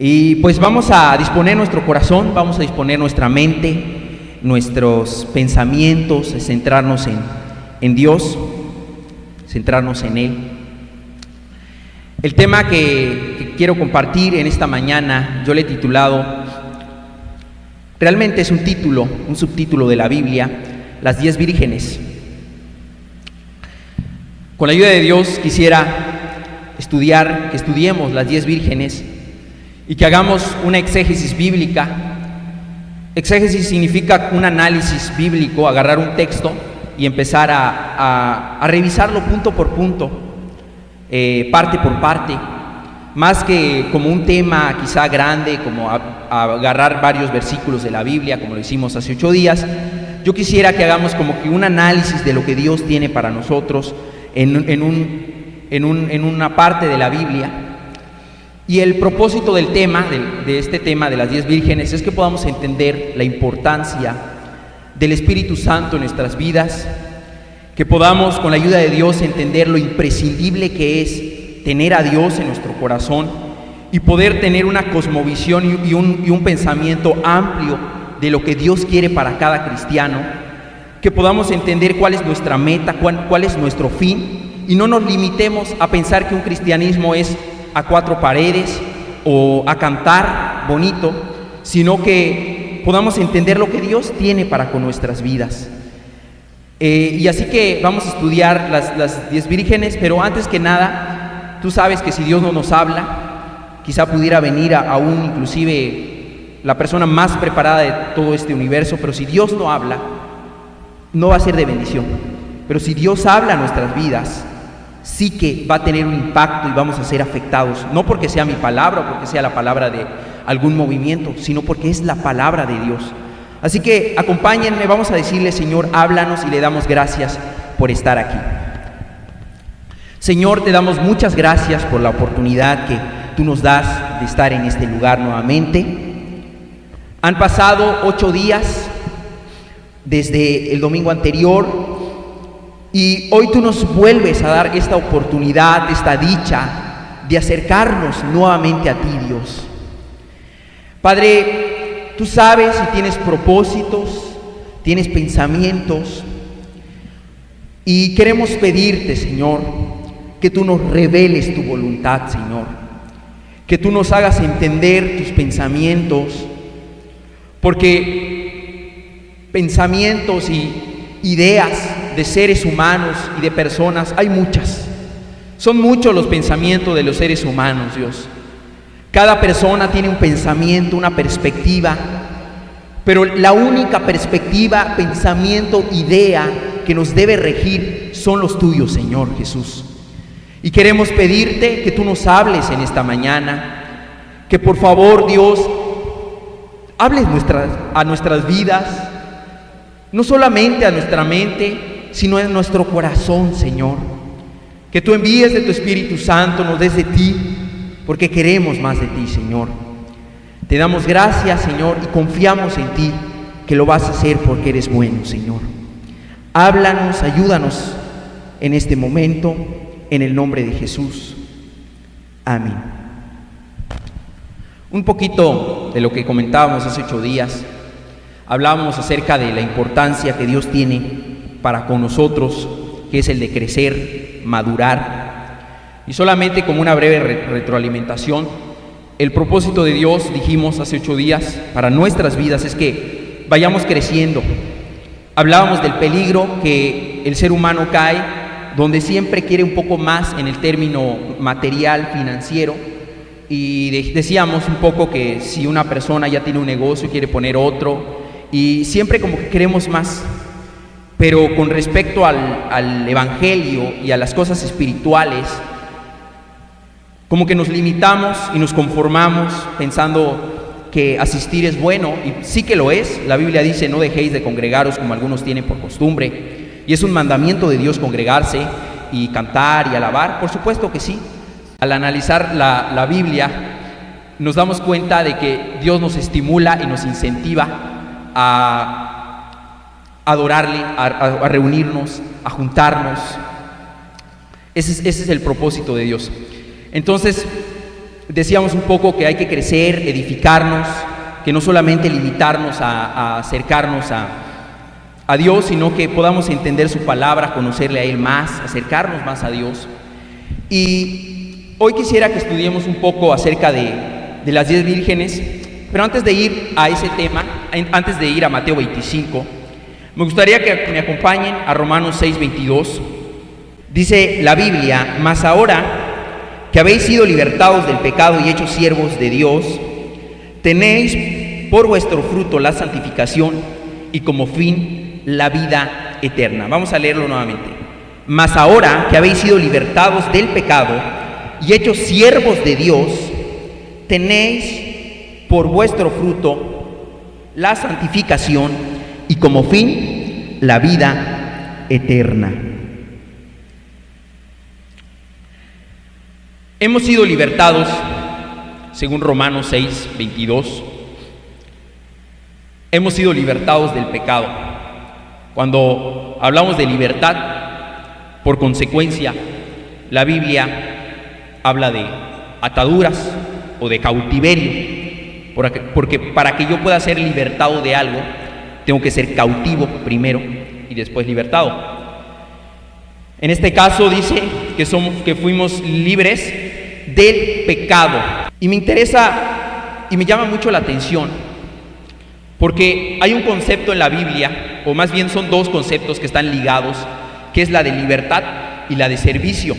Y pues vamos a disponer nuestro corazón, vamos a disponer nuestra mente, nuestros pensamientos, centrarnos en Dios, centrarnos en Él. El tema que quiero compartir en esta mañana, yo le he titulado, realmente es un subtítulo de la Biblia, las 10 vírgenes. Con la ayuda de Dios quisiera que estudiemos las 10 vírgenes y que hagamos una exégesis bíblica. Exégesis significa un análisis bíblico, agarrar un texto y empezar a revisarlo punto por punto, parte por parte, más que como un tema quizá grande, como agarrar varios versículos de la Biblia, como lo hicimos hace 8 días. Yo quisiera que hagamos como que un análisis de lo que Dios tiene para nosotros en una parte de la Biblia. Y el propósito del tema, de este tema de las 10 vírgenes, es que podamos entender la importancia del Espíritu Santo en nuestras vidas, que podamos con la ayuda de Dios entender lo imprescindible que es tener a Dios en nuestro corazón y poder tener una cosmovisión y un pensamiento amplio de lo que Dios quiere para cada cristiano, que podamos entender cuál es nuestra meta, cuál es nuestro fin, y no nos limitemos a pensar que un cristianismo es a 4 paredes o a cantar bonito, sino que podamos entender lo que Dios tiene para con nuestras vidas. Y así que vamos a estudiar las 10 vírgenes, pero antes que nada, tú sabes que si Dios no nos habla, quizá pudiera venir aún inclusive la persona más preparada de todo este universo, pero si Dios no habla, no va a ser de bendición. Pero si Dios habla a nuestras vidas, sí que va a tener un impacto y vamos a ser afectados, no porque sea mi palabra o porque sea la palabra de algún movimiento, sino porque es la palabra de Dios. Así que acompáñenme, vamos a decirle: Señor, háblanos, y le damos gracias por estar aquí. Señor, te damos muchas gracias por la oportunidad que tú nos das de estar en este lugar nuevamente. Han pasado 8 días desde el domingo anterior, y hoy tú nos vuelves a dar esta oportunidad, esta dicha de acercarnos nuevamente a ti, Dios. Padre, tú sabes si tienes propósitos, tienes pensamientos, y queremos pedirte, Señor, que tú nos reveles tu voluntad, Señor, que tú nos hagas entender tus pensamientos, porque pensamientos y ideas de seres humanos y de personas hay muchas. Son muchos los pensamientos de los seres humanos, Dios. Cada persona tiene un pensamiento, una perspectiva, pero la única perspectiva, pensamiento, idea que nos debe regir son los tuyos, Señor Jesús. Y queremos pedirte que tú nos hables en esta mañana, que por favor, Dios, hables a nuestras vidas, no solamente a nuestra mente, sino en nuestro corazón, Señor. Que tú envíes de tu Espíritu Santo, nos des de ti, porque queremos más de ti, Señor. Te damos gracias, Señor, y confiamos en ti, que lo vas a hacer porque eres bueno, Señor. Háblanos, ayúdanos en este momento, en el nombre de Jesús. Amén. Un poquito de lo que comentábamos hace 8 días. Hablábamos acerca de la importancia que Dios tiene para con nosotros, que es el de crecer, madurar. Y solamente como una breve retroalimentación, el propósito de Dios, dijimos hace 8 días, para nuestras vidas es que vayamos creciendo. Hablábamos del peligro que el ser humano cae, donde siempre quiere un poco más en el término material, financiero. Y decíamos un poco que si una persona ya tiene un negocio y quiere poner otro, y siempre como que queremos más, pero con respecto al Evangelio y a las cosas espirituales, como que nos limitamos y nos conformamos pensando que asistir es bueno, y sí que lo es. La Biblia dice: no dejéis de congregaros como algunos tienen por costumbre, y es un mandamiento de Dios congregarse y cantar y alabar, por supuesto que sí. Al analizar la Biblia nos damos cuenta de que Dios nos estimula y nos incentiva a adorarle, a reunirnos, a juntarnos. Ese es el propósito de Dios. Entonces, decíamos un poco que hay que crecer, edificarnos, que no solamente limitarnos a acercarnos a Dios, sino que podamos entender su palabra, conocerle a Él más, acercarnos más a Dios. Y hoy quisiera que estudiemos un poco acerca de las 10 vírgenes, pero antes de ir a ese tema, antes de ir a Mateo 25, me gustaría que me acompañen a Romanos 6:22. Dice la Biblia: mas ahora que habéis sido libertados del pecado y hechos siervos de Dios, tenéis por vuestro fruto la santificación y como fin la vida eterna. Vamos a leerlo nuevamente. Mas ahora que habéis sido libertados del pecado y hechos siervos de Dios, tenéis por vuestro fruto la santificación y como fin la vida eterna. Hemos sido libertados, según Romanos 6:22, hemos sido libertados del pecado. Cuando hablamos de libertad, por consecuencia, la Biblia habla de ataduras o de cautiverio, porque para que yo pueda ser libertado de algo, tengo que ser cautivo primero y después libertado. En este caso dice que fuimos libres del pecado. Y me interesa y me llama mucho la atención, porque hay un concepto en la Biblia, o más bien son dos conceptos que están ligados, que es la de libertad y la de servicio.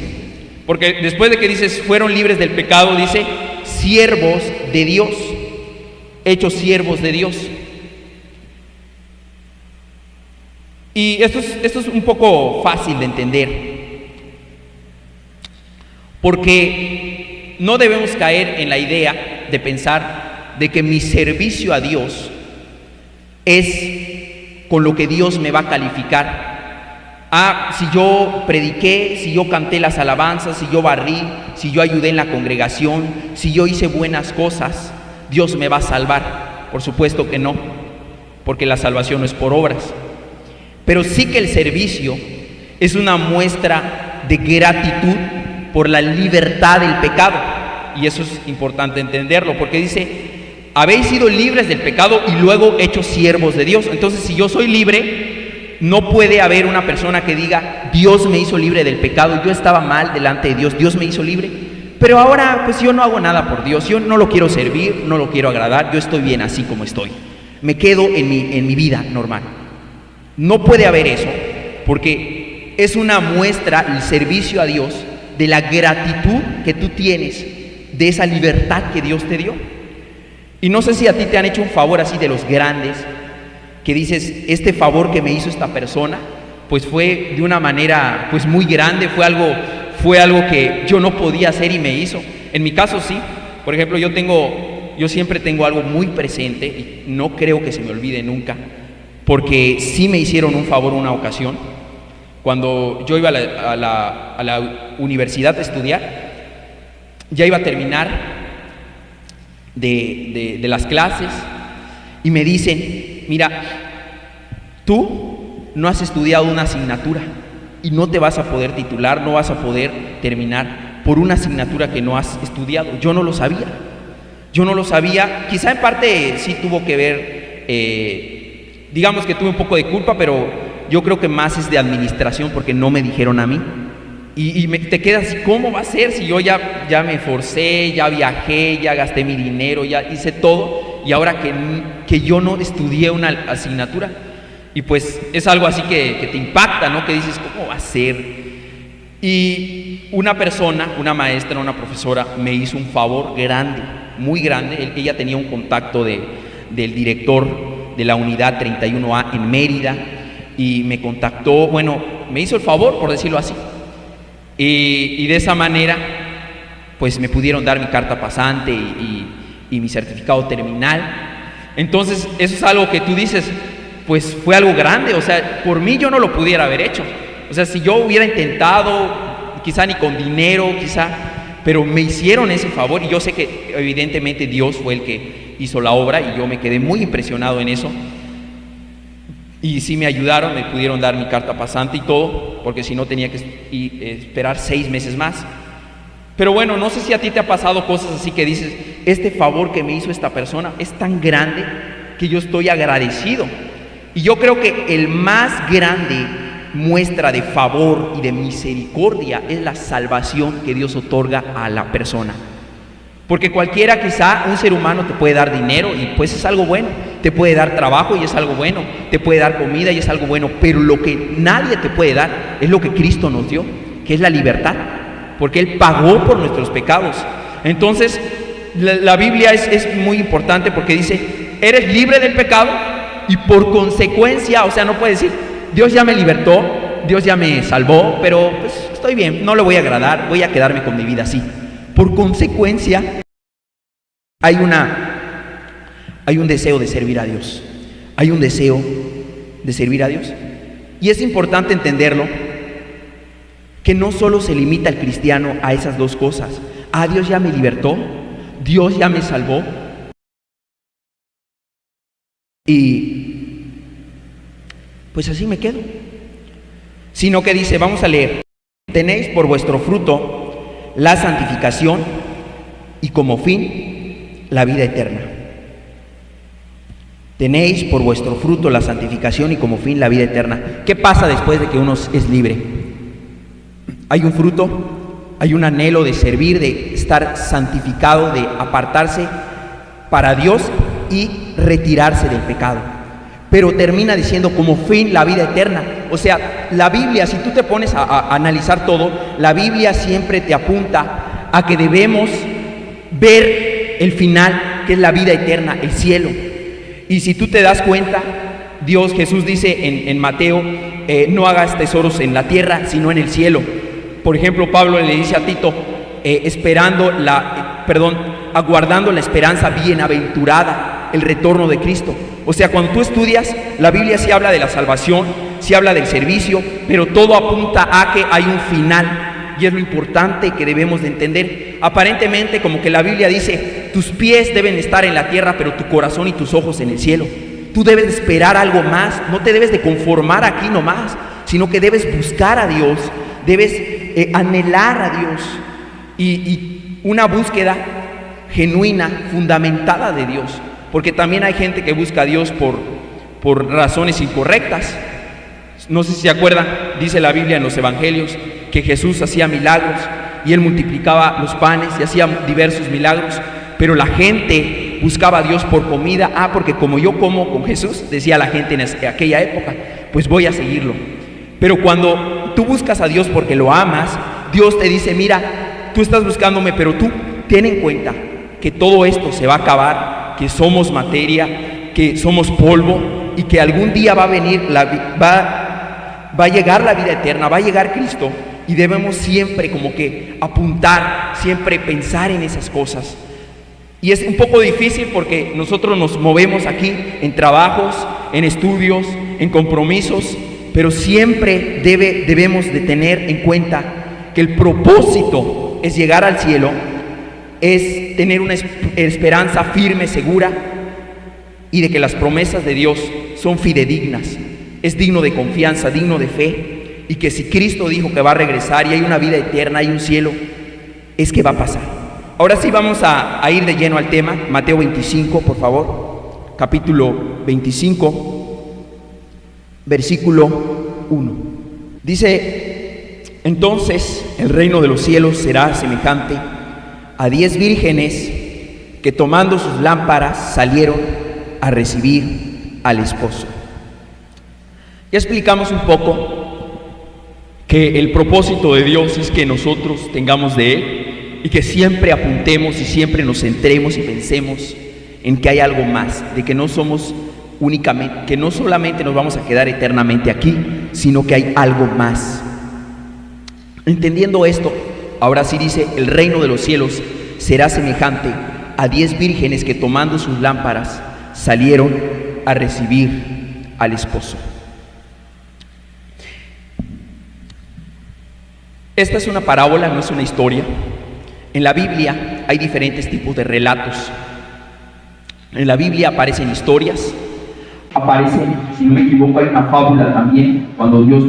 Porque después de que dices fueron libres del pecado, dice siervos de Dios, hechos siervos de Dios. Y esto es un poco fácil de entender, porque no debemos caer en la idea de pensar de que mi servicio a Dios es con lo que Dios me va a calificar. Si yo prediqué, si yo canté las alabanzas, si yo barrí, si yo ayudé en la congregación, si yo hice buenas cosas, Dios me va a salvar. Por supuesto que no, porque la salvación no es por obras. Pero sí que el servicio es una muestra de gratitud por la libertad del pecado. Y eso es importante entenderlo, porque dice, habéis sido libres del pecado y luego hechos siervos de Dios. Entonces, si yo soy libre, no puede haber una persona que diga, Dios me hizo libre del pecado, yo estaba mal delante de Dios, Dios me hizo libre, pero ahora pues yo no hago nada por Dios, yo no lo quiero servir, no lo quiero agradar, yo estoy bien así como estoy, me quedo en mi vida normal. No puede haber eso, porque es una muestra, el servicio a Dios, de la gratitud que tú tienes, de esa libertad que Dios te dio. Y no sé si a ti te han hecho un favor así de los grandes, que dices, este favor que me hizo esta persona, pues fue de una manera pues muy grande, fue algo que yo no podía hacer y me hizo. En mi caso sí, por ejemplo, yo siempre tengo algo muy presente y no creo que se me olvide nunca, porque sí me hicieron un favor una ocasión. Cuando yo iba a la universidad a estudiar, ya iba a terminar de las clases y me dicen, mira, tú no has estudiado una asignatura y no te vas a poder titular, no vas a poder terminar por una asignatura que no has estudiado. Yo no lo sabía, quizá en parte sí tuvo que ver, digamos que tuve un poco de culpa, pero yo creo que más es de administración, porque no me dijeron a mí. Y te quedas, ¿cómo va a ser si yo ya me esforcé, ya viajé, ya gasté mi dinero, ya hice todo, y ahora que yo no estudié una asignatura? Y pues es algo así que te impacta, ¿no? Que dices, ¿cómo va a ser? Y una persona, una maestra, una profesora, me hizo un favor grande, muy grande. Ella tenía un contacto del director de la unidad 31A en Mérida, y me contactó, bueno, me hizo el favor, por decirlo así, y de esa manera pues me pudieron dar mi carta pasante y mi certificado terminal. Entonces eso es algo que tú dices, pues fue algo grande, o sea, por mí yo no lo pudiera haber hecho, o sea, si yo hubiera intentado, quizá ni con dinero, pero me hicieron ese favor, y yo sé que evidentemente Dios fue el que hizo la obra, y yo me quedé muy impresionado en eso. Y sí me ayudaron, me pudieron dar mi carta pasante y todo, porque si no tenía que esperar 6 meses más. Pero bueno, no sé si a ti te ha pasado cosas así que dices, este favor que me hizo esta persona es tan grande que yo estoy agradecido. Y yo creo que el más grande muestra de favor y de misericordia es la salvación que Dios otorga a la persona. Porque cualquiera, quizá un ser humano te puede dar dinero y pues es algo bueno, te puede dar trabajo y es algo bueno, te puede dar comida y es algo bueno, pero lo que nadie te puede dar es lo que Cristo nos dio, que es la libertad, porque Él pagó por nuestros pecados. Entonces la Biblia es muy importante porque dice, eres libre del pecado y por consecuencia, o sea, no puedes decir, Dios ya me libertó, Dios ya me salvó, pero pues estoy bien, no le voy a agradar, voy a quedarme con mi vida así. Por consecuencia, hay un deseo de servir a Dios. Hay un deseo de servir a Dios. Y es importante entenderlo, que no solo se limita el cristiano a esas dos cosas. Ah, Dios ya me libertó, Dios ya me salvó. Y pues así me quedo. Sino que dice, vamos a leer, tenéis por vuestro fruto la santificación y como fin la vida eterna. Tenéis por vuestro fruto la santificación y como fin la vida eterna. ¿Qué pasa después de que uno es libre? Hay un fruto, hay un anhelo de servir, de estar santificado, de apartarse para Dios y retirarse del pecado. Pero termina diciendo como fin la vida eterna. O sea, la Biblia, si tú te pones a analizar todo, la Biblia siempre te apunta a que debemos ver el final, que es la vida eterna, el cielo. Y si tú te das cuenta, Jesús dice en Mateo, no hagas tesoros en la tierra, sino en el cielo. Por ejemplo, Pablo le dice a Tito, aguardando la esperanza bienaventurada, el retorno de Cristo. O sea, cuando tú estudias, la Biblia sí habla de la salvación, sí habla del servicio, pero todo apunta a que hay un final, y es lo importante que debemos de entender. Aparentemente, como que la Biblia dice, tus pies deben estar en la tierra, pero tu corazón y tus ojos en el cielo. Tú debes de esperar algo más, no te debes de conformar aquí nomás, sino que debes buscar a Dios, debes anhelar a Dios, y una búsqueda genuina, fundamentada de Dios. Porque también hay gente que busca a Dios por razones incorrectas. No sé si se acuerdan, dice la Biblia en los evangelios, que Jesús hacía milagros y Él multiplicaba los panes y hacía diversos milagros, pero la gente buscaba a Dios por comida. Porque como yo como con Jesús, decía la gente en aquella época, pues voy a seguirlo. Pero cuando tú buscas a Dios porque lo amas, Dios te dice, mira, tú estás buscándome, pero tú ten en cuenta que todo esto se va a acabar, que somos materia, que somos polvo y que algún día va a venir, va a llegar la vida eterna, va a llegar Cristo, y debemos siempre como que apuntar, siempre pensar en esas cosas. Y es un poco difícil porque nosotros nos movemos aquí en trabajos, en estudios, en compromisos, pero siempre debemos de tener en cuenta que el propósito es llegar al cielo, es tener una esperanza firme, segura, y de que las promesas de Dios son fidedignas. Es digno de confianza, digno de fe, y que si Cristo dijo que va a regresar y hay una vida eterna, hay un cielo, es que va a pasar. Ahora sí vamos a ir de lleno al tema. Mateo 25, por favor, capítulo 25, versículo 1. Dice, entonces el reino de los cielos será semejante a 10 vírgenes que tomando sus lámparas salieron a recibir al esposo. Ya explicamos un poco que el propósito de Dios es que nosotros tengamos de Él y que siempre apuntemos y siempre nos centremos y pensemos en que hay algo más, de que no somos únicamente, que no solamente nos vamos a quedar eternamente aquí, sino que hay algo más. Entendiendo esto, ahora sí dice, el reino de los cielos será semejante a 10 vírgenes que tomando sus lámparas salieron a recibir al esposo. Esta es una parábola, no es una historia. En la Biblia hay diferentes tipos de relatos. En la Biblia aparecen historias, aparecen, si no me equivoco, hay una fábula también, cuando Dios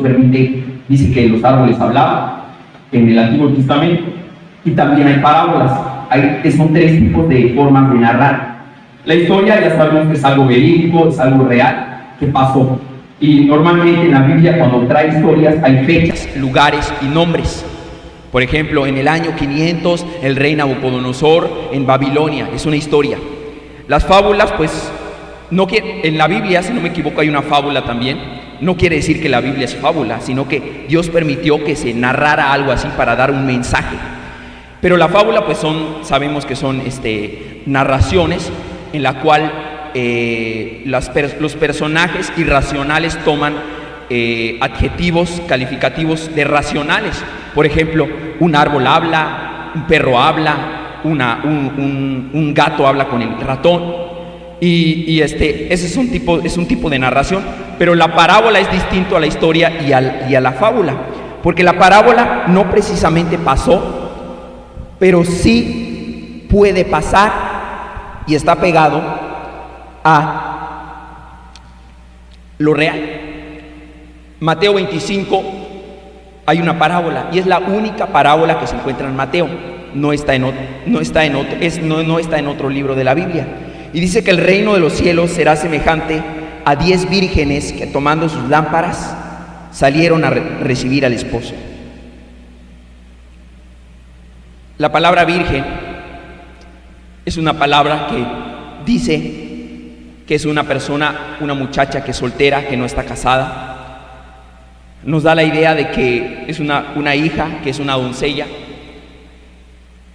dice que los árboles hablaban en el Antiguo Testamento. y también hay parábolas. Son tres tipos de formas de narrar. La historia ya sabemos que es algo verídico, es algo real, que pasó. Y normalmente en la Biblia, cuando trae historias, hay fechas, lugares y nombres. Por ejemplo, en el año 500, el rey Nabucodonosor en Babilonia, es una historia. Las fábulas, pues, en la Biblia, si no me equivoco, hay una fábula también. No quiere decir que la Biblia es fábula, sino que Dios permitió que se narrara algo así para dar un mensaje. Pero la fábula, pues, sabemos que son narraciones en la cual los personajes irracionales toman adjetivos calificativos de racionales. Por ejemplo, un árbol habla, un perro habla, un gato habla con el ratón, y ese es un tipo de narración. Pero la parábola es distinto a la historia y a la fábula, porque la parábola no precisamente pasó, pero sí puede pasar y está pegado a lo real. Mateo 25 hay una parábola, y es la única parábola que se encuentra en Mateo. No está en otro libro de la Biblia. Y dice que el reino de los cielos será semejante a 10 vírgenes que, tomando sus lámparas, salieron a recibir al esposo. La palabra virgen es una palabra que dice que es una muchacha que es soltera, que no está casada. Nos da la idea de que es una hija, que es una doncella.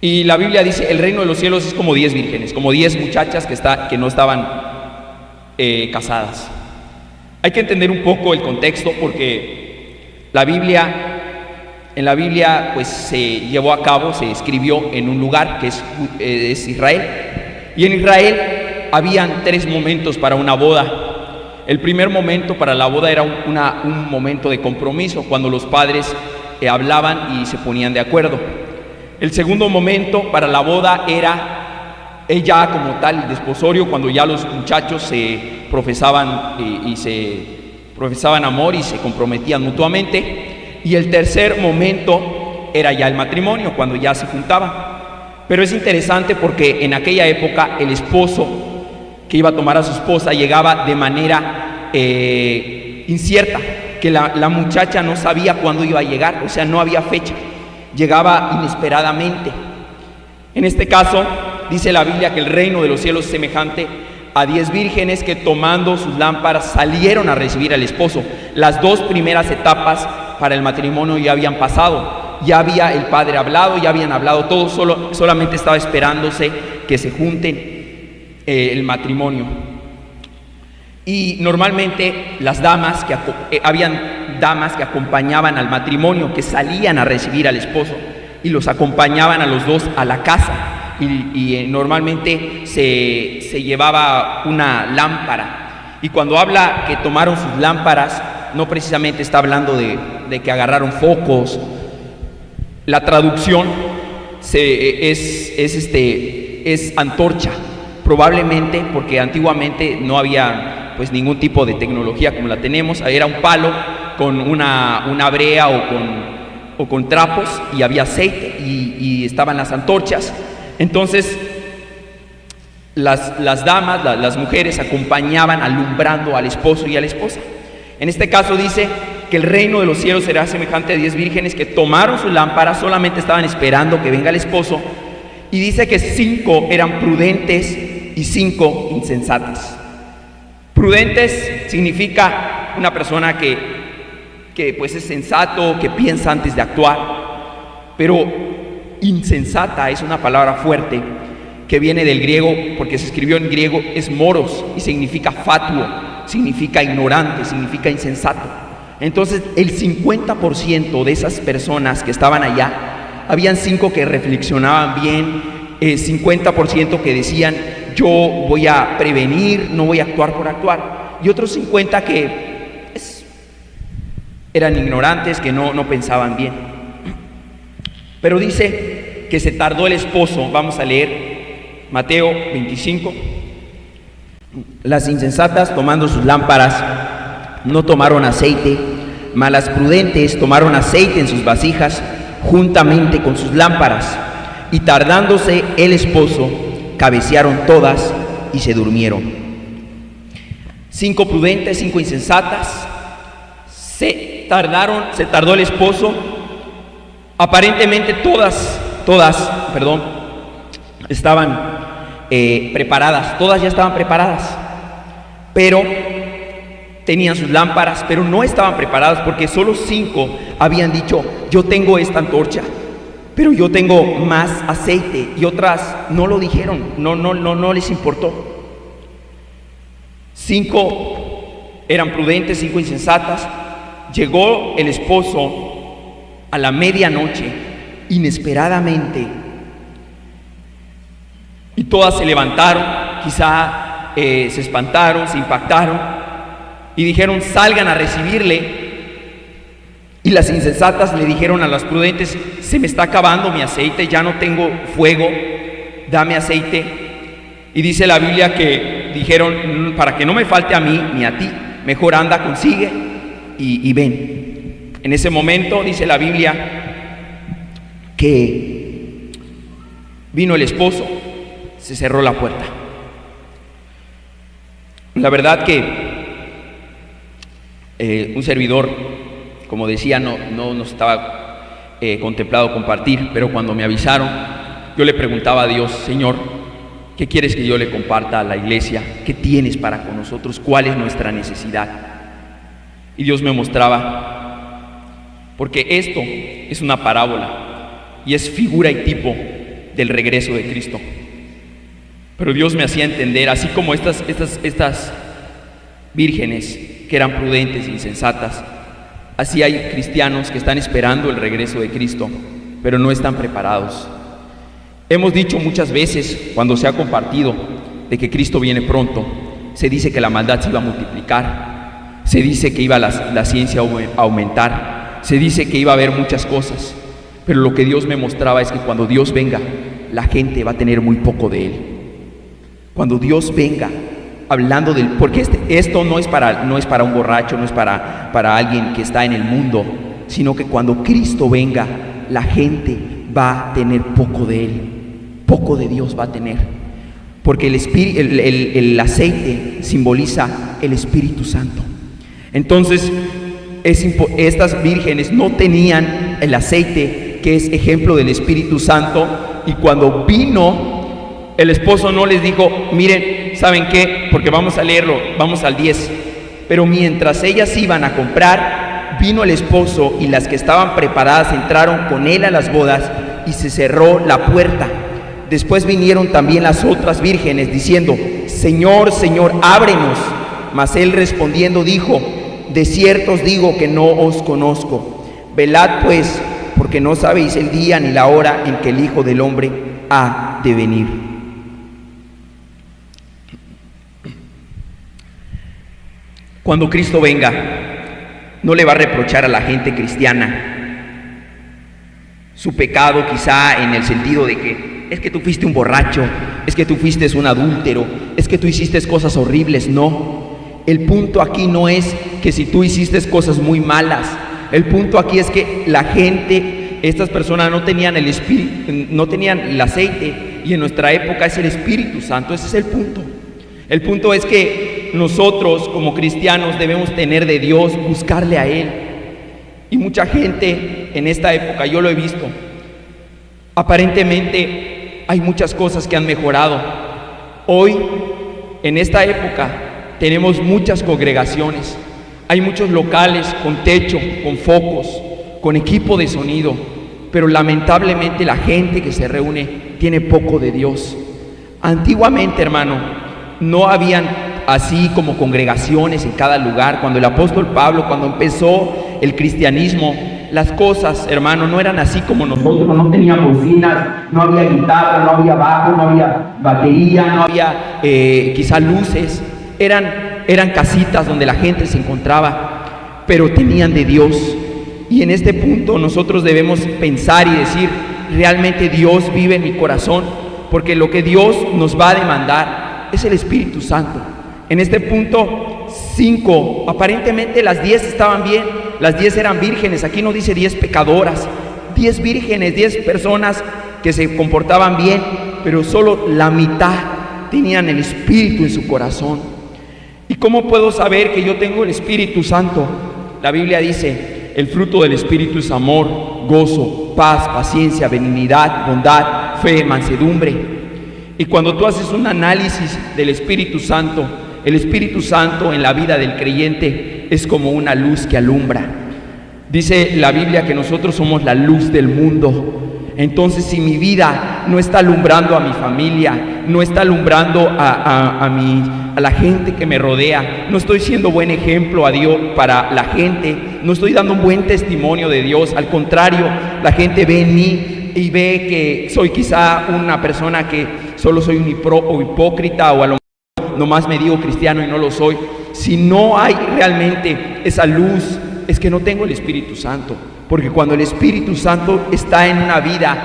Y la Biblia dice, el reino de los cielos es como 10 vírgenes, como 10 muchachas que no estaban casadas. Hay que entender un poco el contexto, porque en la Biblia pues se escribió en un lugar que es Israel. Y en Israel habían 3 momentos para una boda. El primer momento para la boda era un momento de compromiso, cuando los padres hablaban y se ponían de acuerdo. El segundo momento para la boda era ella como tal, el desposorio, cuando ya los muchachos se profesaban amor y se comprometían mutuamente. Y el tercer momento era ya el matrimonio, cuando ya se juntaban. Pero es interesante porque en aquella época el esposo que iba a tomar a su esposa llegaba de manera incierta, que la muchacha no sabía cuándo iba a llegar, o sea, no había fecha, llegaba inesperadamente. En este caso, dice la Biblia que el reino de los cielos es semejante a 10 vírgenes que, tomando sus lámparas, salieron a recibir al esposo. Las 2 primeras etapas para el matrimonio ya habían pasado, ya había el padre hablado, ya habían hablado todos, solamente estaba esperándose que se junten el matrimonio. Y normalmente habían damas que acompañaban al matrimonio, que salían a recibir al esposo y los acompañaban a los dos a la casa, y normalmente se llevaba una lámpara. Y cuando habla que tomaron sus lámparas, no precisamente está hablando de que agarraron focos. La traducción es antorcha, probablemente porque antiguamente no había pues ningún tipo de tecnología como la tenemos. Era un palo con una brea o con trapos, y había aceite y estaban las antorchas. Entonces las damas, las mujeres, acompañaban alumbrando al esposo y a la esposa. En este caso dice que el reino de los cielos será semejante a 10 vírgenes que tomaron sus lámparas, solamente estaban esperando que venga el esposo. Y dice que 5 eran prudentes y 5 insensatas. Prudentes significa una persona que pues es sensato, que piensa antes de actuar. Pero insensata es una palabra fuerte que viene del griego, porque se escribió en griego, es moros, y significa fatuo, significa ignorante, significa insensato. Entonces el 50% de esas personas que estaban allá, habían 5 que reflexionaban bien, 50% que decían yo voy a prevenir, no voy a actuar por actuar, y otros 50 que eran ignorantes, que no pensaban bien. Pero dice que se tardó el esposo. Vamos a leer Mateo 25. Las insensatas, tomando sus lámparas, no tomaron aceite, mas las prudentes tomaron aceite en sus vasijas juntamente con sus lámparas. y tardándose el esposo, cabecearon todas y se durmieron. 5 prudentes, 5 insensatas. Se tardó el esposo. Aparentemente todas, estaban preparadas, todas ya estaban preparadas, pero tenían sus lámparas, pero no estaban preparadas porque solo 5 habían dicho: yo tengo esta antorcha, pero yo tengo más aceite, y otras no lo dijeron, no les importó. 5 eran prudentes, 5 insensatas. Llegó el esposo a la medianoche, inesperadamente, y todas se levantaron, quizá se espantaron, se impactaron, y dijeron: salgan a recibirle. Y las insensatas le dijeron a las prudentes: se me está acabando mi aceite, ya no tengo fuego, dame aceite. Y dice la Biblia que dijeron: para que no me falte a mí ni a ti, mejor anda, consigue y ven. En ese momento dice la Biblia que vino el esposo, se cerró la puerta. La verdad que un servidor, como decía, no estaba contemplado compartir, pero cuando me avisaron, yo le preguntaba a Dios: Señor, ¿qué quieres que yo le comparta a la iglesia? ¿Qué tienes para con nosotros? ¿Cuál es nuestra necesidad? Y Dios me mostraba, porque esto es una parábola y es figura y tipo del regreso de Cristo. Pero Dios me hacía entender, así como estas vírgenes que eran prudentes e insensatas, así hay cristianos que están esperando el regreso de Cristo, pero no están preparados. Hemos dicho muchas veces, cuando se ha compartido de que Cristo viene pronto, se dice que la maldad se iba a multiplicar, se dice que iba la ciencia a aumentar, se dice que iba a haber muchas cosas, pero lo que Dios me mostraba es que cuando Dios venga, la gente va a tener muy poco de Él. Cuando Dios venga, hablando del... porque esto no es para un borracho, no es para alguien que está en el mundo, sino que cuando Cristo venga, la gente va a tener poco de Él, poco de Dios va a tener, porque el aceite simboliza el Espíritu Santo. Entonces, estas vírgenes no tenían el aceite, que es ejemplo del Espíritu Santo, y cuando vino, el esposo no les dijo: miren, ¿saben qué? Porque vamos a leerlo, vamos al 10. Pero mientras ellas iban a comprar, vino el esposo, y las que estaban preparadas entraron con él a las bodas, y se cerró la puerta. Después vinieron también las otras vírgenes, diciendo: Señor, Señor, ábrenos. Mas él respondiendo dijo: de cierto os digo que no os conozco. Velad pues, porque no sabéis el día ni la hora en que el Hijo del Hombre ha de venir. Cuando Cristo venga, no le va a reprochar a la gente cristiana su pecado, quizá en el sentido de que es que tú fuiste un borracho, es que tú fuiste un adúltero, es que tú hiciste cosas horribles. No, el punto aquí no es que si tú hiciste cosas muy malas, el punto aquí es que la gente, estas personas no tenían el espíritu, no tenían el aceite, y en nuestra época es el Espíritu Santo. Ese es el punto. El punto es que nosotros como cristianos debemos tener de Dios, buscarle a Él. Y mucha gente en esta época, yo lo he visto, aparentemente hay muchas cosas que han mejorado. Hoy, en esta época, tenemos muchas congregaciones, hay muchos locales con techo, con focos, con equipo de sonido, pero lamentablemente la gente que se reúne tiene poco de Dios. Antiguamente, hermano, no habían así como congregaciones en cada lugar. Cuando el apóstol Pablo, cuando empezó el cristianismo, las cosas, hermano, no eran así como nosotros. No tenía bocinas, no había guitarra, no había bajo, no había batería, no había quizá luces. Eran casitas donde la gente se encontraba, pero tenían de Dios. Y en este punto nosotros debemos pensar y decir: realmente Dios vive en mi corazón, porque lo que Dios nos va a demandar es el Espíritu Santo. En este punto 5, aparentemente las 10 estaban bien, las 10 eran vírgenes. Aquí no dice 10 pecadoras, 10 vírgenes, 10 personas que se comportaban bien, pero solo la mitad tenían el Espíritu en su corazón. ¿Y cómo puedo saber que yo tengo el Espíritu Santo? La Biblia dice: el fruto del Espíritu es amor, gozo, paz, paciencia, benignidad, bondad, fe, mansedumbre. Y cuando tú haces un análisis del Espíritu Santo, el Espíritu Santo en la vida del creyente es como una luz que alumbra. Dice la Biblia que nosotros somos la luz del mundo. Entonces, si mi vida no está alumbrando a mi familia, no está alumbrando a la gente que me rodea, no estoy siendo buen ejemplo a Dios para la gente, no estoy dando un buen testimonio de Dios, al contrario, la gente ve en mí y ve que soy quizá una persona que solo soy un hipócrita, o a lo mejor nomás me digo cristiano y no lo soy. Si no hay realmente esa luz, es que no tengo el Espíritu Santo. Porque cuando el Espíritu Santo está en una vida,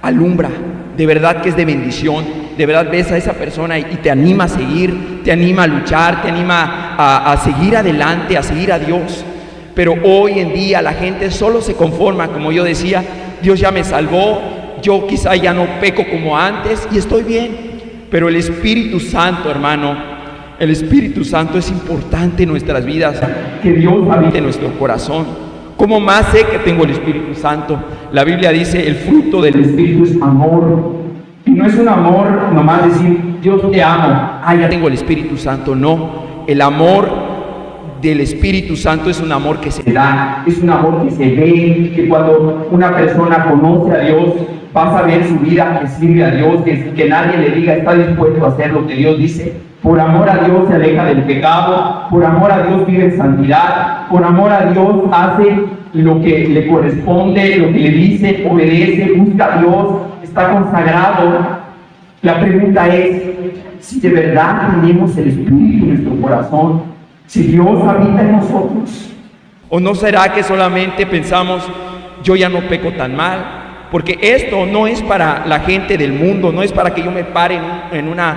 alumbra, de verdad que es de bendición, de verdad ves a esa persona y te anima a seguir, te anima a luchar, te anima a seguir adelante, a seguir a Dios. Pero hoy en día la gente solo se conforma, como yo decía: Dios ya me salvó, yo quizá ya no peco como antes y estoy bien. Pero el Espíritu Santo, hermano, el Espíritu Santo es importante en nuestras vidas, que Dios habite en nuestro corazón. ¿Cómo más sé que tengo el Espíritu Santo? La Biblia dice: el fruto del Espíritu es amor. Y no es un amor nomás decir Dios te amo, ya tengo el Espíritu Santo. No, el amor del Espíritu Santo es un amor que se da, es un amor que se ve, que cuando una persona conoce a Dios, vas a ver su vida que sirve a Dios, que nadie le diga está dispuesto a hacer lo que Dios dice. Por amor a Dios se aleja del pecado, por amor a Dios vive en santidad, por amor a Dios hace lo que le corresponde, lo que le dice, obedece, busca a Dios, está consagrado. La pregunta es si de verdad tenemos el Espíritu en nuestro corazón, si Dios habita en nosotros. ¿O no será que solamente pensamos: yo ya no peco tan mal? Porque esto no es para la gente del mundo, no es para que yo me pare en una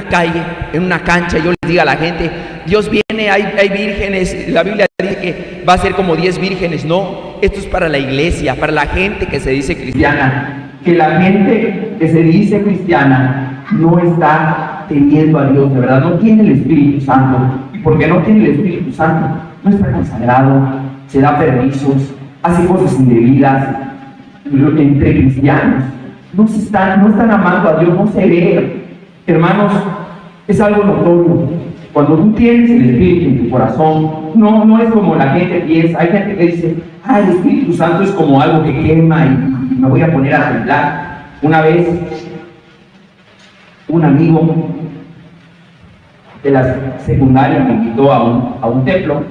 calle, en una cancha, y yo les diga a la gente: Dios viene, hay vírgenes. La Biblia dice que va a ser como 10 vírgenes. No, esto es para la iglesia, para la gente que se dice cristiana. Que la gente que se dice cristiana no está teniendo a Dios, de verdad, no tiene el Espíritu Santo. Y porque no tiene el Espíritu Santo, no está consagrado, se da permisos, hace cosas indebidas entre cristianos. No están amando a Dios, no se ve. Hermanos, es algo notorio. Cuando tú tienes el Espíritu en tu corazón, no es como la gente piensa. Hay gente que dice: el Espíritu Santo es como algo que quema y me voy a poner a temblar. Una vez, un amigo de la secundaria me invitó a un templo.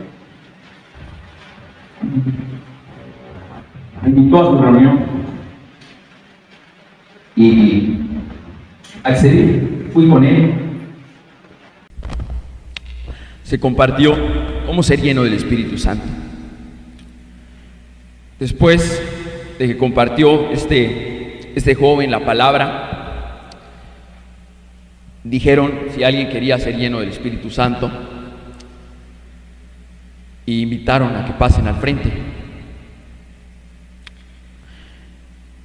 Me invitó a su reunión y accedí, fui con él. Se compartió cómo ser lleno del Espíritu Santo. Después de que compartió este joven la palabra, dijeron si alguien quería ser lleno del Espíritu Santo, y invitaron a que pasen al frente.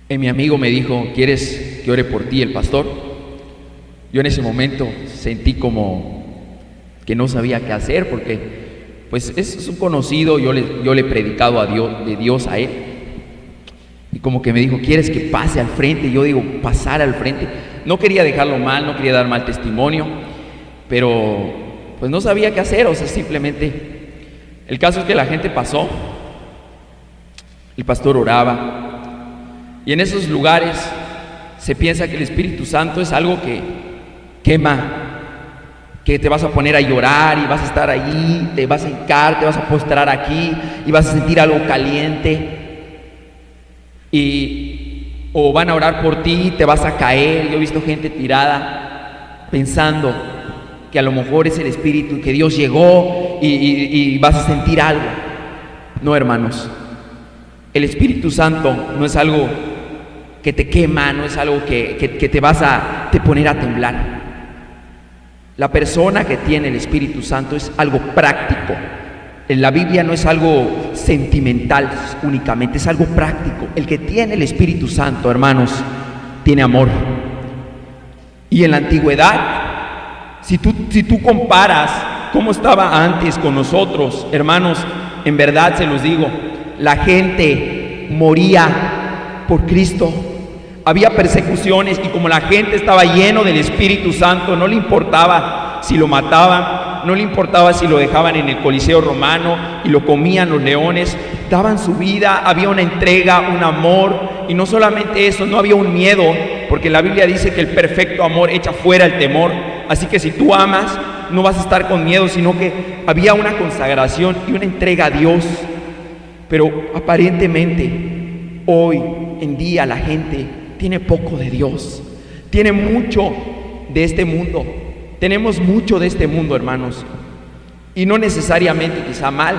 Y mi amigo me dijo: ¿quieres que ore por ti el pastor? Yo en ese momento sentí como que no sabía qué hacer, porque pues es un conocido, yo le he predicado de Dios a él, y como que me dijo: ¿quieres que pase al frente? Y yo digo: pasar al frente. No quería dejarlo mal, no quería dar mal testimonio, pero pues no sabía qué hacer. O sea, simplemente el caso es que la gente pasó, el pastor oraba, y en esos lugares se piensa que el Espíritu Santo es algo que quema, que te vas a poner a llorar y vas a estar allí, te vas a hincar, te vas a postrar aquí y vas a sentir algo caliente, o van a orar por ti y te vas a caer. Yo he visto gente tirada pensando que a lo mejor es el Espíritu, que Dios llegó y vas a sentir algo. No, hermanos, el Espíritu Santo no es algo que te quema, no es algo que te vas a poner a temblar. La persona que tiene el Espíritu Santo es algo práctico, La Biblia no es algo sentimental únicamente, es algo práctico. El que tiene el Espíritu Santo, hermanos, tiene amor. Y en la antigüedad, si tú comparas cómo estaba antes con nosotros, hermanos, en verdad se los digo, la gente moría por Cristo. Había persecuciones y como la gente estaba lleno del Espíritu Santo, no le importaba si lo mataban, no le importaba si lo dejaban en el Coliseo romano y lo comían los leones, daban su vida, había una entrega, un amor, y no solamente eso, no había un miedo, porque la Biblia dice que el perfecto amor echa fuera el temor. Así que si tú amas, no vas a estar con miedo, sino que había una consagración y una entrega a Dios. Pero aparentemente hoy en día la gente tiene poco de Dios, tiene mucho de este mundo. Tenemos mucho de este mundo, hermanos, y no necesariamente quizá mal,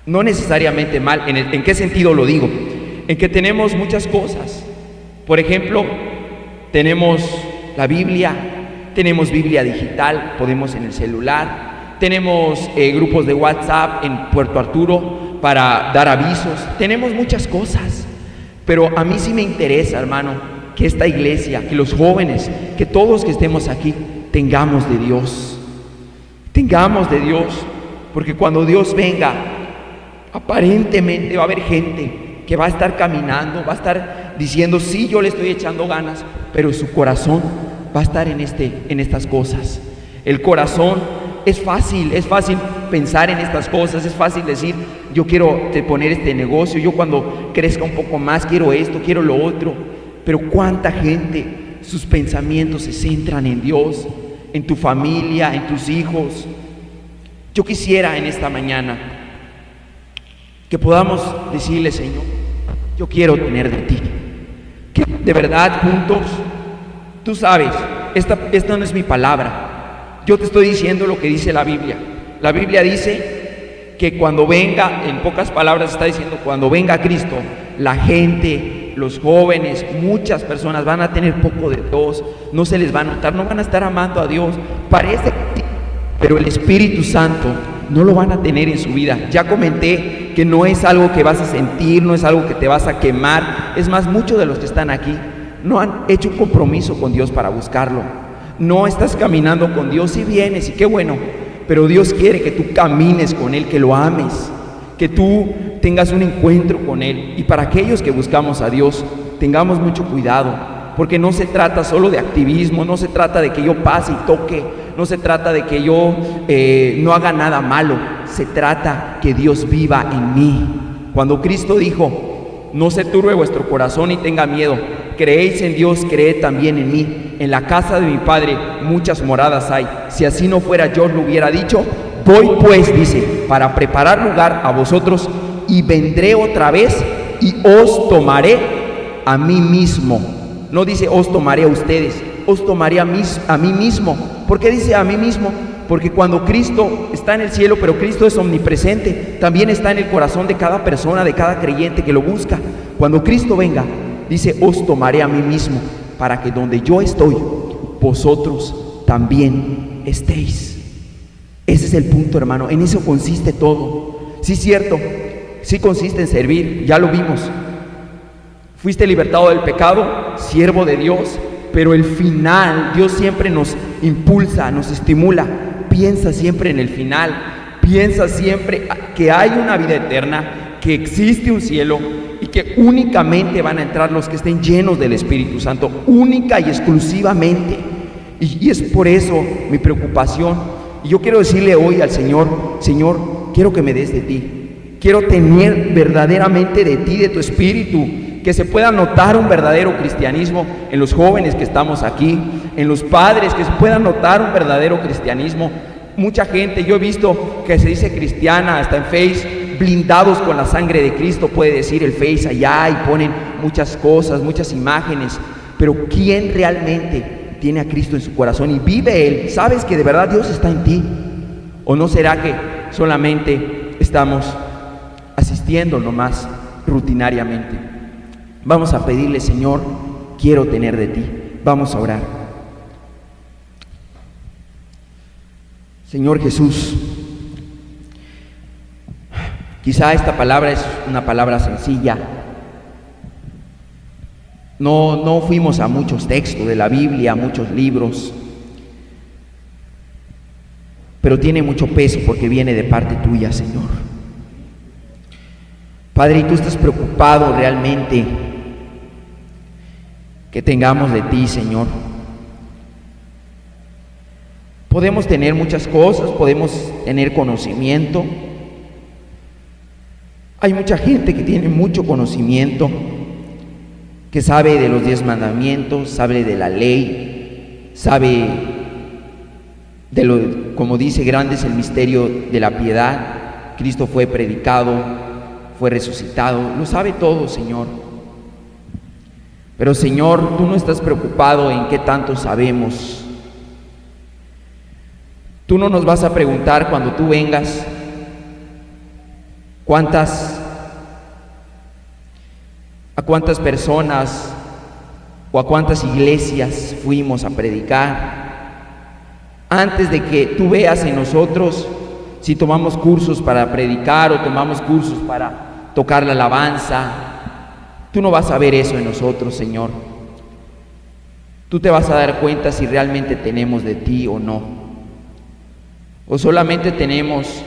no necesariamente mal. ¿En qué sentido lo digo? En que tenemos muchas cosas. Por ejemplo, tenemos la Biblia, tenemos Biblia digital, podemos en el celular, tenemos grupos de WhatsApp en Puerto Arturo para dar avisos, tenemos muchas cosas, pero a mí sí me interesa, hermano, que esta iglesia, que los jóvenes, que todos que estemos aquí, tengamos de Dios, porque cuando Dios venga, aparentemente va a haber gente que va a estar caminando, va a estar diciendo, sí, yo le estoy echando ganas, pero su corazón va a estar en estas cosas. El corazón es fácil pensar en estas cosas, es fácil decir, yo quiero poner este negocio, yo cuando crezca un poco más quiero esto, quiero lo otro, pero cuánta gente, sus pensamientos se centran en Dios, en tu familia, en tus hijos. Yo quisiera en esta mañana que podamos decirle, Señor, yo quiero tener de ti, que de verdad juntos, tú sabes, esta no es mi palabra, yo te estoy diciendo lo que dice la Biblia. La Biblia dice que cuando venga, en pocas palabras está diciendo, cuando venga Cristo, la gente, los jóvenes, muchas personas van a tener poco de Dios, no se les va a notar, no van a estar amando a Dios, parece que sí, pero el Espíritu Santo no lo van a tener en su vida. Ya comenté que no es algo que vas a sentir, no es algo que te vas a quemar. Es más, muchos de los que están aquí no han hecho un compromiso con Dios para buscarlo. No estás caminando con Dios, si vienes y qué bueno, pero Dios quiere que tú camines con Él, que lo ames, que tú tengas un encuentro con Él. Y para aquellos que buscamos a Dios, tengamos mucho cuidado, porque no se trata solo de activismo, no se trata de que yo pase y toque, no se trata de que yo no haga nada malo, se trata que Dios viva en mí. Cuando Cristo dijo, no se turbe vuestro corazón y tenga miedo, creéis en Dios, creed también en mí. En la casa de mi Padre muchas moradas hay. Si así no fuera, yo lo hubiera dicho. Voy pues, dice, para preparar lugar a vosotros, y vendré otra vez y os tomaré a mí mismo. No dice os tomaré a ustedes, os tomaré a mí mismo. ¿Por qué dice a mí mismo? Porque cuando Cristo está en el cielo, pero Cristo es omnipresente, también está en el corazón de cada persona, de cada creyente que lo busca. Cuando Cristo venga, dice os tomaré a mí mismo, para que donde yo estoy, vosotros también estéis. Ese es el punto, hermano, en eso consiste todo. Sí, cierto, sí consiste en servir, ya lo vimos. Fuiste libertado del pecado, siervo de Dios, pero el final, Dios siempre nos impulsa, nos estimula. Piensa siempre en el final, piensa siempre que hay una vida eterna, que existe un cielo y que únicamente van a entrar los que estén llenos del Espíritu Santo, única y exclusivamente. Y es por eso mi preocupación. Y yo quiero decirle hoy al Señor, Señor, quiero que me des de ti, quiero tener verdaderamente de ti, de tu Espíritu, que se pueda notar un verdadero cristianismo en los jóvenes que estamos aquí, en los padres, que se pueda notar un verdadero cristianismo. Mucha gente, yo he visto que se dice cristiana hasta en Face, blindados con la sangre de Cristo, puede decir el Face allá, y ponen muchas cosas, muchas imágenes, pero ¿quién realmente tiene a Cristo en su corazón y vive Él? ¿Sabes que de verdad Dios está en ti? ¿O no será que solamente estamos asistiendo nomás rutinariamente? Vamos a pedirle, Señor, quiero tener de ti. Vamos a orar. Señor Jesús, Quizá esta palabra es una palabra sencilla. No fuimos a muchos textos de la Biblia, a muchos libros, pero tiene mucho peso porque viene de parte tuya, Señor. Padre, y tú estás preocupado realmente que tengamos de ti, Señor. Podemos tener muchas cosas, podemos tener conocimiento. Hay mucha gente que tiene mucho conocimiento, que sabe de los 10 mandamientos, sabe de la ley, sabe de lo, como dice, grande es el misterio de la piedad. Cristo fue predicado, fue resucitado, lo sabe todo, Señor. Pero, Señor, tú no estás preocupado en qué tanto sabemos. Tú no nos vas a preguntar cuando tú vengas a cuántas personas o a cuántas iglesias fuimos a predicar. Antes de que tú veas en nosotros si tomamos cursos para predicar o tomamos cursos para tocar la alabanza, tú no vas a ver eso en nosotros, Señor. Tú te vas a dar cuenta si realmente tenemos de ti o no. O solamente tenemos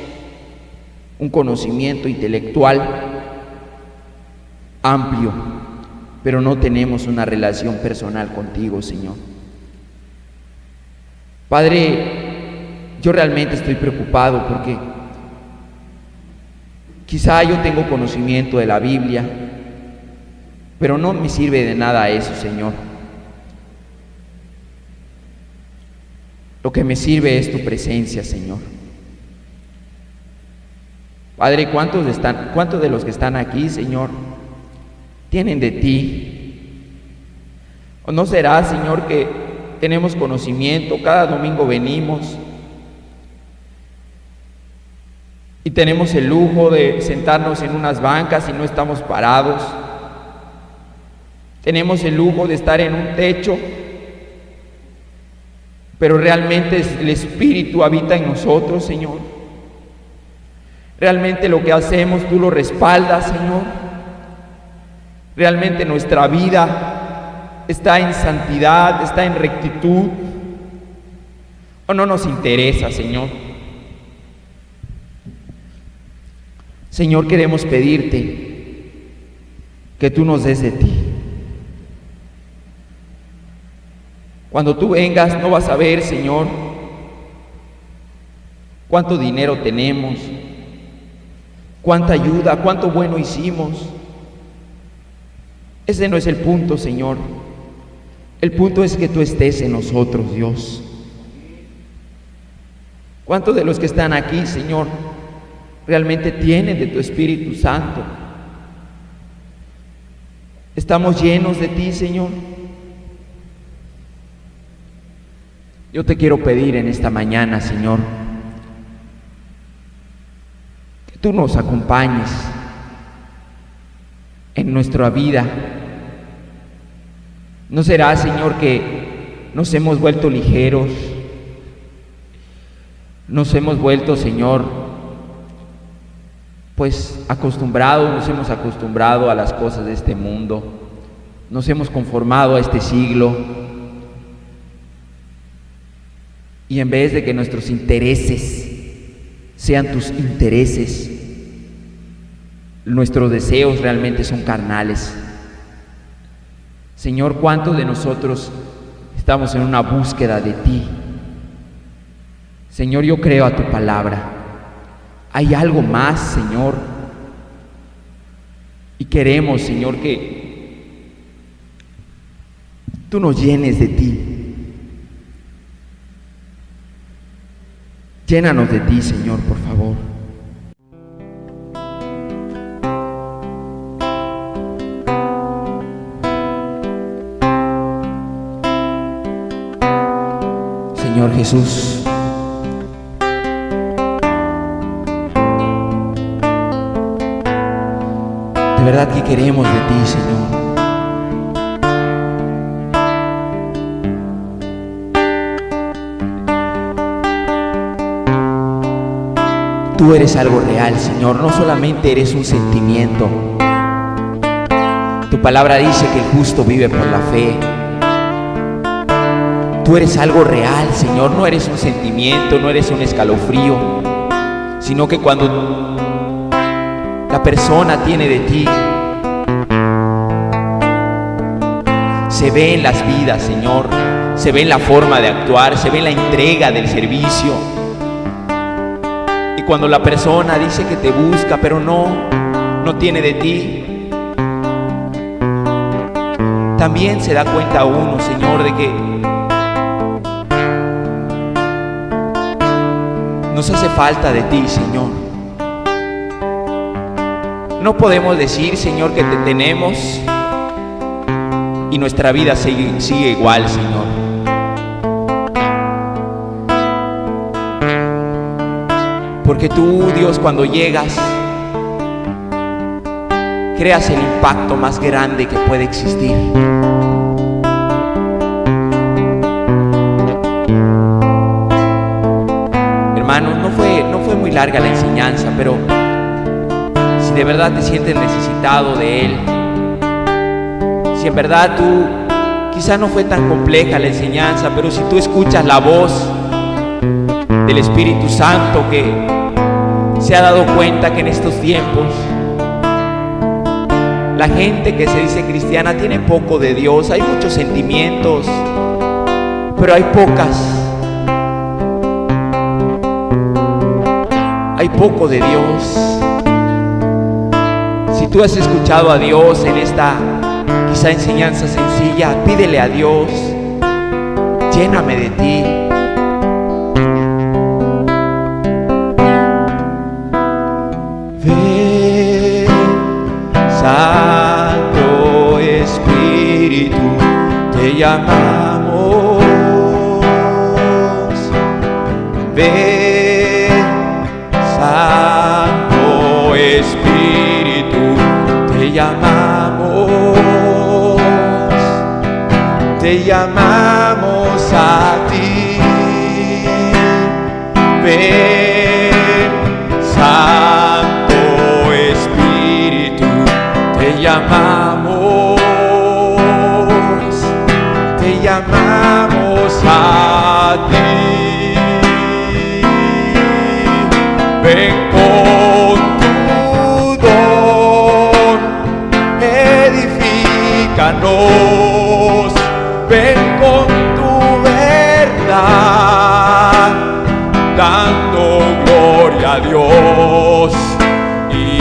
un conocimiento intelectual amplio, pero no tenemos una relación personal contigo, Señor. Padre, yo realmente estoy preocupado porque quizá yo tengo conocimiento de la Biblia, pero no me sirve de nada eso, Señor. Lo que me sirve es tu presencia, Señor. Padre, ¿cuántos de los que están aquí, Señor, tienen de ti? ¿O no será, Señor, que tenemos conocimiento, cada domingo venimos y tenemos el lujo de sentarnos en unas bancas y no estamos parados? Tenemos el lujo de estar en un techo, pero realmente el Espíritu habita en nosotros, Señor. Realmente lo que hacemos tú lo respaldas, Señor. Realmente nuestra vida está en santidad, está en rectitud. ¿O no nos interesa, Señor? Señor, queremos pedirte que tú nos des de ti. Cuando tú vengas no vas a ver, Señor, cuánto dinero tenemos, cuánta ayuda, cuánto bueno hicimos. Ese no es el punto, Señor. El punto es que tú estés en nosotros, Dios. ¿Cuántos de los que están aquí, Señor, realmente tienen de tu Espíritu Santo? ¿Estamos llenos de ti, Señor? Yo te quiero pedir en esta mañana, Señor, que tú nos acompañes en nuestra vida. ¿No será, Señor, que nos hemos vuelto ligeros? Nos hemos vuelto, Señor, pues nos hemos acostumbrado a las cosas de este mundo, nos hemos conformado a este siglo. Y en vez de que nuestros intereses sean tus intereses, nuestros deseos realmente son carnales. Señor, ¿cuántos de nosotros estamos en una búsqueda de ti? Señor, yo creo a tu palabra. Hay algo más, Señor. Y queremos, Señor, que tú nos llenes de ti. Llénanos de ti, Señor, por favor. Señor Jesús, de verdad que queremos de ti, Señor. Tú eres algo real, Señor, no solamente eres un sentimiento. Tu palabra dice que el justo vive por la fe. Tú eres algo real, Señor, no eres un sentimiento, no eres un escalofrío, sino que cuando la persona tiene de ti, se ve en las vidas, Señor, se ve en la forma de actuar, se ve en la entrega del servicio. Y cuando la persona dice que te busca, pero no tiene de ti, también se da cuenta uno, Señor, de que nos hace falta de ti, Señor. No podemos decir, Señor, que te tenemos y nuestra vida sigue igual, Señor. Porque tú, Dios, cuando llegas, creas el impacto más grande que puede existir. Hermanos, no fue muy larga la enseñanza, pero si de verdad te sientes necesitado de Él, si en verdad quizá no fue tan compleja la enseñanza, pero si tú escuchas la voz del Espíritu Santo que se ha dado cuenta que en estos tiempos la gente que se dice cristiana tiene poco de Dios, hay muchos sentimientos, pero hay poco de Dios. Si tú has escuchado a Dios en esta quizá enseñanza sencilla, pídele a Dios, lléname de ti. Ven, Santo Espíritu, te llamamos. Ven, Santo Espíritu, te llamamos a ti. Ven, Santo Espíritu, te llamamos a ti. Ven con tu don, edifícanos. Ven con tu verdad, dando gloria a Dios, y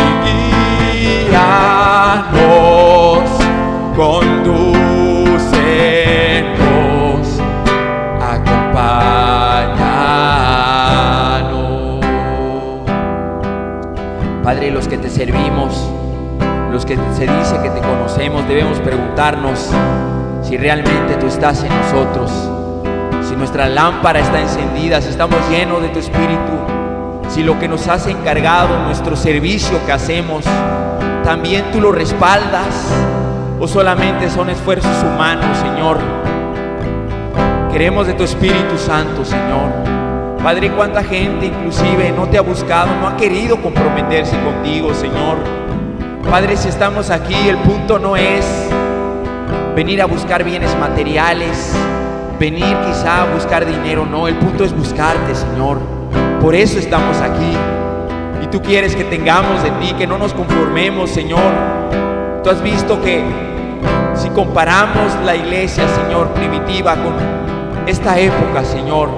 guíanos, condúcenos, acompáñanos. Padre, los que te servimos, los que se dice que te conocemos, debemos preguntarnos si realmente tú estás en nosotros, si nuestra lámpara está encendida, si estamos llenos de tu Espíritu, si lo que nos has encargado, nuestro servicio que hacemos, también tú lo respaldas, o solamente son esfuerzos humanos, Señor. Queremos de tu Espíritu Santo, Señor. Padre, cuánta gente inclusive no te ha buscado, no ha querido comprometerse contigo, Señor. Padre, si estamos aquí, el punto no es venir a buscar bienes materiales, venir quizá a buscar dinero, no, el punto es buscarte, Señor. Por eso estamos aquí, y tú quieres que tengamos de ti, que no nos conformemos, Señor. Tú has visto que si comparamos la iglesia, Señor, primitiva con esta época, Señor,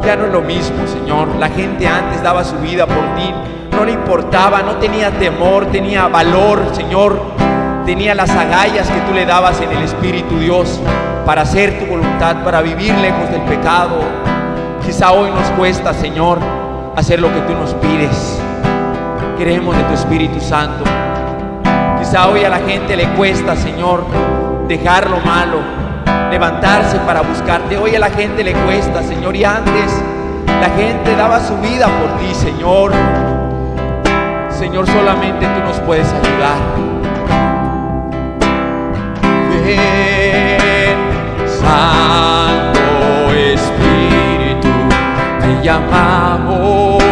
ya no es lo mismo, Señor. La gente antes daba su vida por ti, no le importaba, no tenía temor, tenía valor, Señor. Tenía las agallas que tú le dabas en el Espíritu, Dios, para hacer tu voluntad, para vivir lejos del pecado. Quizá hoy nos cuesta, Señor, hacer lo que tú nos pides. Queremos de tu Espíritu Santo. Quizá hoy a la gente le cuesta, Señor, dejar lo malo, levantarse para buscarte. Hoy a la gente le cuesta, Señor, y antes la gente daba su vida por ti, Señor. Señor, solamente tú nos puedes ayudar. Ven, Santo Espíritu, te llamamos.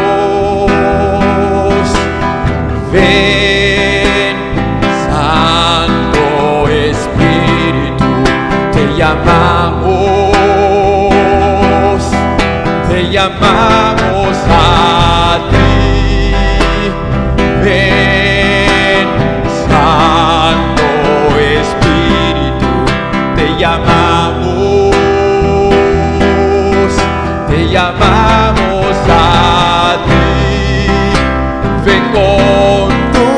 llamamos a ti. Ven, Santo Espíritu, te llamamos a ti. Ven con tu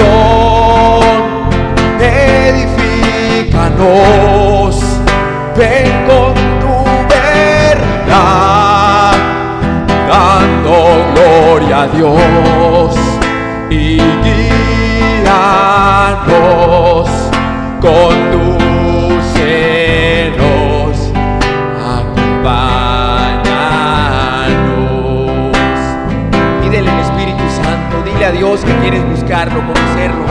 don, edifícanos. Ven con tu verdad, dando gloria a Dios, y guíanos, condúcenos, acompáñanos. Pídele al Espíritu Santo, dile a Dios que quieres buscarlo, conocerlo.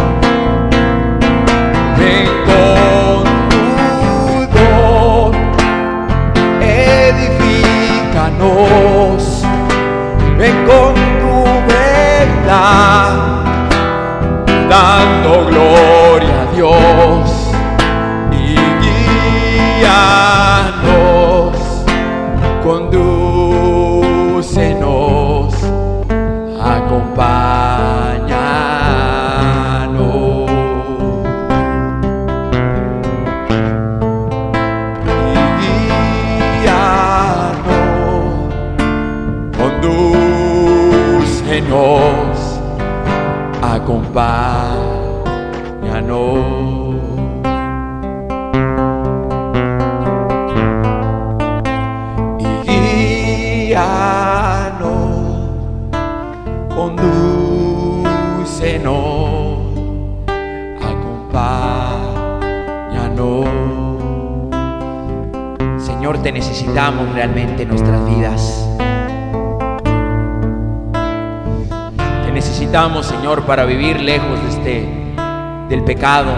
Ven con tu don, edifícanos. Ven con tu verdad, dando gloria a Dios, y guíanos, condúcenos, acompáñanos. Y guíanos, condúcenos, acompáñanos. Y guíanos, condúcenos, acompáñanos. Señor, te necesitamos realmente en nuestras vidas. Te necesitamos, Señor, para vivir lejos del pecado.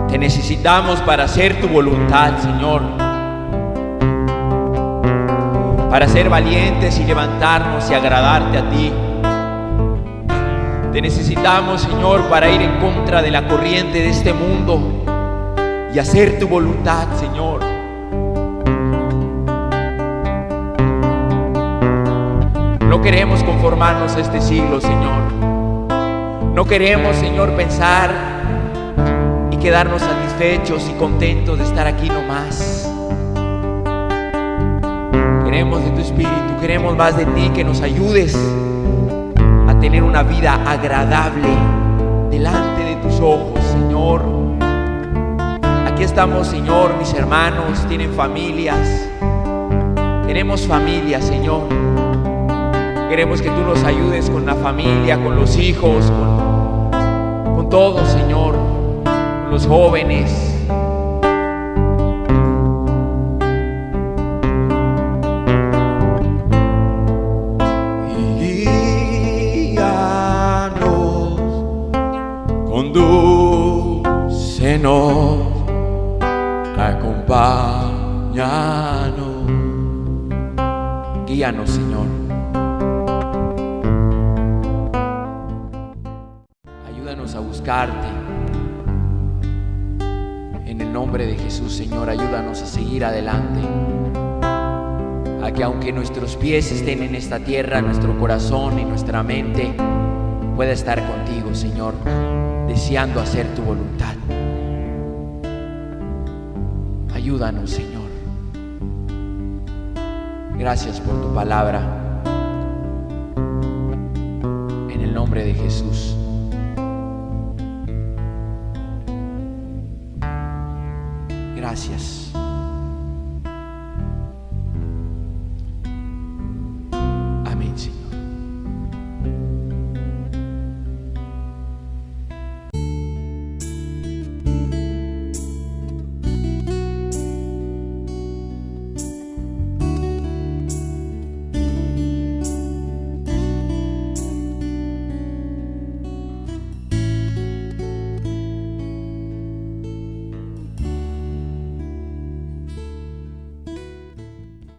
Te necesitamos para hacer tu voluntad, Señor. Para ser valientes y levantarnos y agradarte a ti. Te necesitamos, Señor, para ir en contra de la corriente de este mundo y hacer tu voluntad, Señor. No queremos conformarnos a este siglo, Señor. No queremos, Señor, pensar y quedarnos satisfechos y contentos de estar aquí nomás. Queremos de tu Espíritu, queremos más de ti, que nos ayudes a tener una vida agradable delante de tus ojos, Señor. Aquí estamos, Señor, mis hermanos tienen familias. Tenemos familia, Señor. Queremos que tú nos ayudes con la familia, con los hijos, con todos, Señor, con los jóvenes. Y guíanos, condúcenos, acompáñanos. Guíanos, Señor. Ayúdanos a buscarte. En el nombre de Jesús, Señor, ayúdanos a seguir adelante. A que aunque nuestros pies estén en esta tierra, nuestro corazón y nuestra mente pueda estar contigo, Señor, deseando hacer tu voluntad. Ayúdanos, Señor. Gracias por tu palabra. En el nombre de Jesús. Gracias.